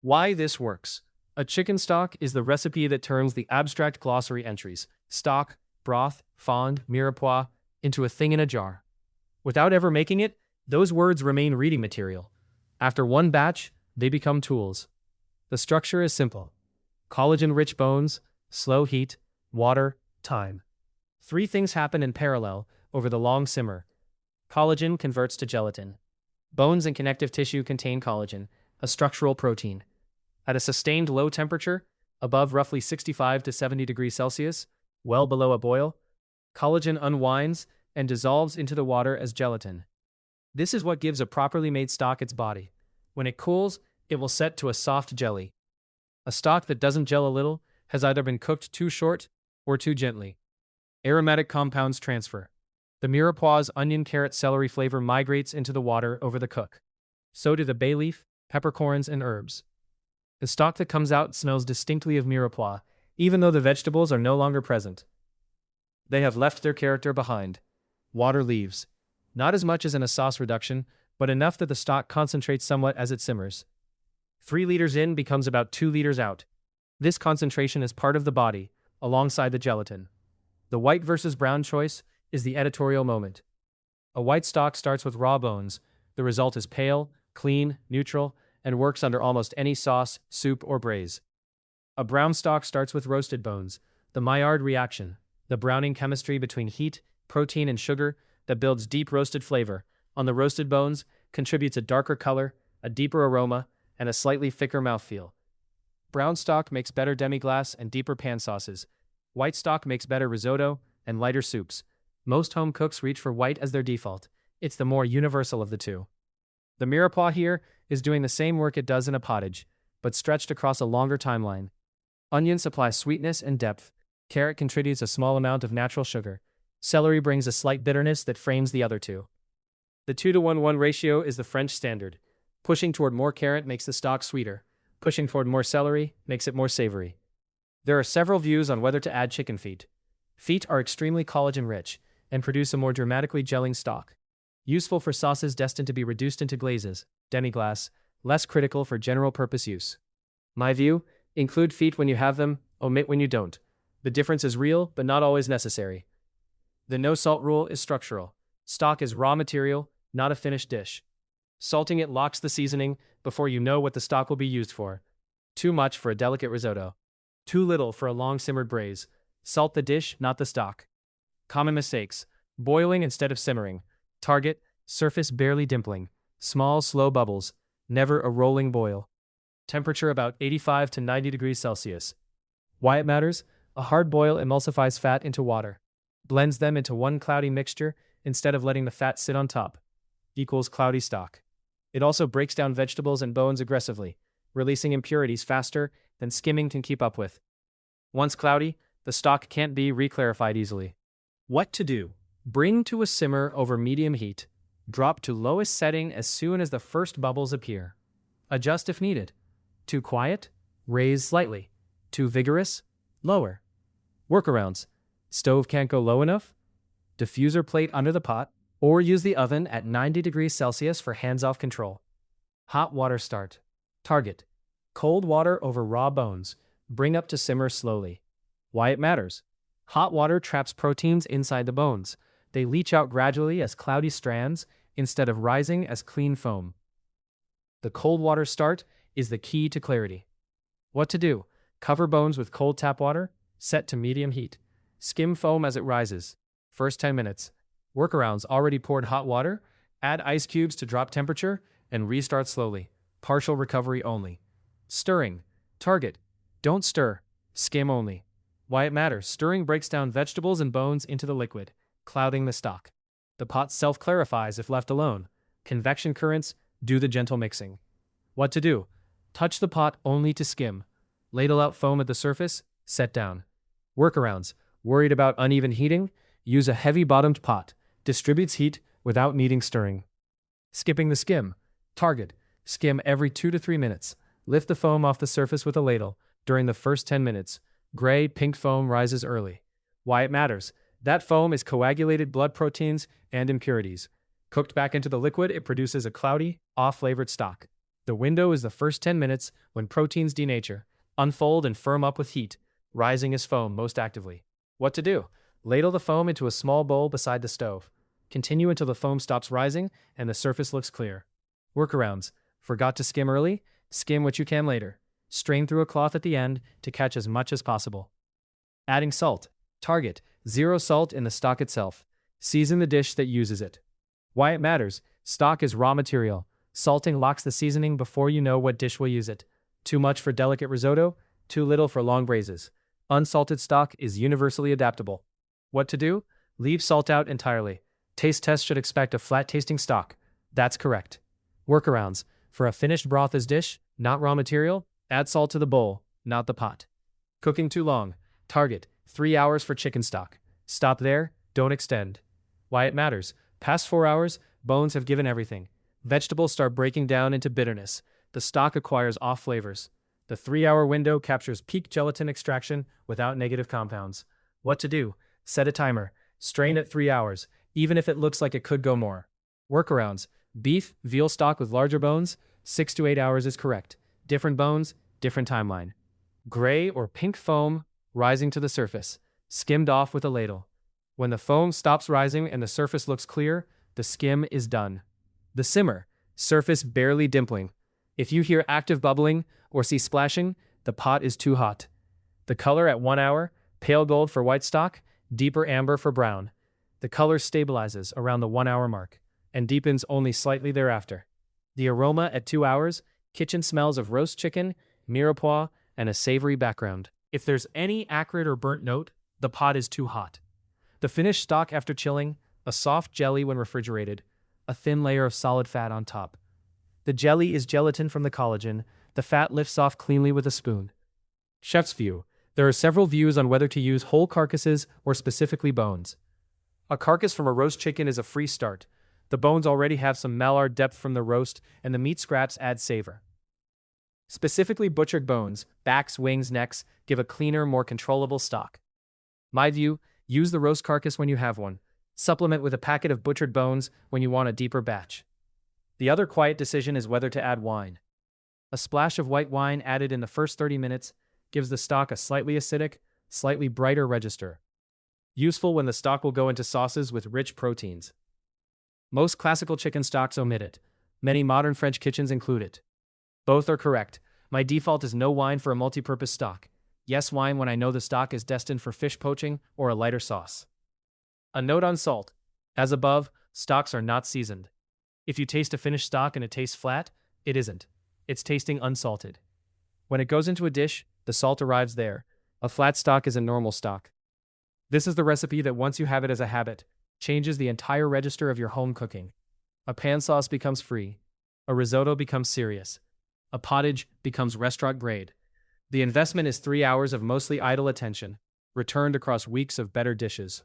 Why this works. A chicken stock is the recipe that turns the abstract glossary entries, stock, broth, fond, mirepoix, into a thing in a jar. Without ever making it, those words remain reading material. After one batch, they become tools. The structure is simple. Collagen-rich bones, slow heat, water, time. Three things happen in parallel over the long simmer. Collagen converts to gelatin. Bones and connective tissue contain collagen, a structural protein. At a sustained low temperature, above roughly 65 to 70 degrees Celsius, well below a boil, collagen unwinds and dissolves into the water as gelatin. This is what gives a properly made stock its body. When it cools, it will set to a soft jelly. A stock that doesn't gel a little has either been cooked too short or too gently. Aromatic compounds transfer. The mirepoix's onion, carrot, celery flavor migrates into the water over the cook. So do the bay leaf, peppercorns, and herbs. The stock that comes out smells distinctly of mirepoix, even though the vegetables are no longer present. They have left their character behind. Water leaves. Not as much as in a sauce reduction, but enough that the stock concentrates somewhat as it simmers. 3 liters in becomes about 2 liters out. This concentration is part of the body, alongside the gelatin. The white versus brown choice is the editorial moment. A white stock starts with raw bones. The result is pale, clean, neutral, and works under almost any sauce, soup, or braise. A brown stock starts with roasted bones. The Maillard reaction, the browning chemistry between heat, protein, and sugar that builds deep roasted flavor on the roasted bones, contributes a darker color, a deeper aroma, and a slightly thicker mouthfeel. Brown stock makes better demi-glace and deeper pan sauces. White stock makes better risotto and lighter soups. Most home cooks reach for white as their default. It's the more universal of the two. The mirepoix here is doing the same work it does in a pottage, but stretched across a longer timeline. Onion supplies sweetness and depth. Carrot contributes a small amount of natural sugar. Celery brings a slight bitterness that frames the other two. The 2-to-1 ratio is the French standard. Pushing toward more carrot makes the stock sweeter. Pushing toward more celery makes it more savory. There are several views on whether to add chicken feet. Feet are extremely collagen-rich and produce a more dramatically gelling stock. Useful for sauces destined to be reduced into glazes, demi-glace, less critical for general-purpose use. My view: include feet when you have them, omit when you don't. The difference is real, but not always necessary. The no-salt rule is structural. Stock is raw material, not a finished dish. Salting it locks the seasoning before you know what the stock will be used for. Too much for a delicate risotto. Too little for a long-simmered braise. Salt the dish, not the stock. Common mistakes: boiling instead of simmering. Target: surface barely dimpling. Small, slow bubbles. Never a rolling boil. Temperature about 85 to 90 degrees Celsius. Why it matters: a hard boil emulsifies fat into water. Blends them into one cloudy mixture instead of letting the fat sit on top. Equals cloudy stock. It also breaks down vegetables and bones aggressively, releasing impurities faster than skimming can keep up with. Once cloudy, the stock can't be reclarified easily. What to do? Bring to a simmer over medium heat. Drop to lowest setting as soon as the first bubbles appear. Adjust if needed. Too quiet? Raise slightly. Too vigorous? Lower. Workarounds: stove can't go low enough? Diffuser plate under the pot, or use the oven at 90 degrees Celsius for hands-off control. Hot water start. Target: cold water over raw bones. Bring up to simmer slowly. Why it matters: hot water traps proteins inside the bones. They leach out gradually as cloudy strands instead of rising as clean foam. The cold water start is the key to clarity. What to do: cover bones with cold tap water. Set to medium heat. Skim foam as it rises. First 10 minutes. Workarounds: already poured hot water. Add ice cubes to drop temperature and restart slowly. Partial recovery only. Stirring. Target: don't stir. Skim only. Why it matters: stirring breaks down vegetables and bones into the liquid, clouding the stock. The pot self-clarifies if left alone. Convection currents do the gentle mixing. What to do: touch the pot only to skim. Ladle out foam at the surface. Set down. Workarounds: worried about uneven heating? Use a heavy-bottomed pot. Distributes heat without needing stirring. Skipping the skim. Target: skim every 2 to 3 minutes. Lift the foam off the surface with a ladle. During the first 10 minutes, gray-pink foam rises early. Why it matters: that foam is coagulated blood proteins and impurities. Cooked back into the liquid, it produces a cloudy, off-flavored stock. The window is the first 10 minutes when proteins denature, unfold and firm up with heat, rising as foam most actively. What to do? Ladle the foam into a small bowl beside the stove. Continue until the foam stops rising and the surface looks clear. Workarounds. Forgot to skim early? Skim what you can later. Strain through a cloth at the end to catch as much as possible. Adding salt. Target: 0 salt in the stock itself. Season the dish that uses it. Why it matters: stock is raw material. Salting locks the seasoning before you know what dish will use it. Too much for delicate risotto, too little for long braises. Unsalted stock is universally adaptable. What to do? Leave salt out entirely. Taste test should expect a flat-tasting stock. That's correct. Workarounds. For a finished broth as dish, not raw material, add salt to the bowl, not the pot. Cooking too long. Target: 3 hours for chicken stock. Stop there, don't extend. Why it matters: past 4 hours, bones have given everything. Vegetables start breaking down into bitterness. The stock acquires off flavors. The 3-hour window captures peak gelatin extraction without negative compounds. What to do? Set a timer. Strain at 3 hours, even if it looks like it could go more. Workarounds. Beef, veal stock with larger bones, 6 to 8 hours is correct. Different bones, different timeline. Gray or pink foam rising to the surface, skimmed off with a ladle. When the foam stops rising and the surface looks clear, the skim is done. The simmer, surface barely dimpling. If you hear active bubbling or see splashing, the pot is too hot. The color at 1 hour, pale gold for white stock, deeper amber for brown. The color stabilizes around the 1 hour mark and deepens only slightly thereafter. The aroma at 2 hours, kitchen smells of roast chicken, mirepoix, and a savory background. If there's any acrid or burnt note, the pot is too hot. The finished stock after chilling, a soft jelly when refrigerated, a thin layer of solid fat on top. The jelly is gelatin from the collagen. The fat lifts off cleanly with a spoon. Chef's view. There are several views on whether to use whole carcasses or specifically bones. A carcass from a roast chicken is a free start. The bones already have some Maillard depth from the roast, and the meat scraps add savor. Specifically butchered bones, backs, wings, necks, give a cleaner, more controllable stock. My view: use the roast carcass when you have one. Supplement with a packet of butchered bones when you want a deeper batch. The other quiet decision is whether to add wine. A splash of white wine added in the first 30 minutes gives the stock a slightly acidic, slightly brighter register. Useful when the stock will go into sauces with rich proteins. Most classical chicken stocks omit it. Many modern French kitchens include it. Both are correct. My default is no wine for a multi-purpose stock. Yes, wine when I know the stock is destined for fish poaching or a lighter sauce. A note on salt. As above, stocks are not seasoned. If you taste a finished stock and it tastes flat, it isn't. It's tasting unsalted. When it goes into a dish, the salt arrives there. A flat stock is a normal stock. This is the recipe that, once you have it as a habit, changes the entire register of your home cooking. A pan sauce becomes free. A risotto becomes serious. A pottage becomes restaurant grade. The investment is 3 hours of mostly idle attention, returned across weeks of better dishes.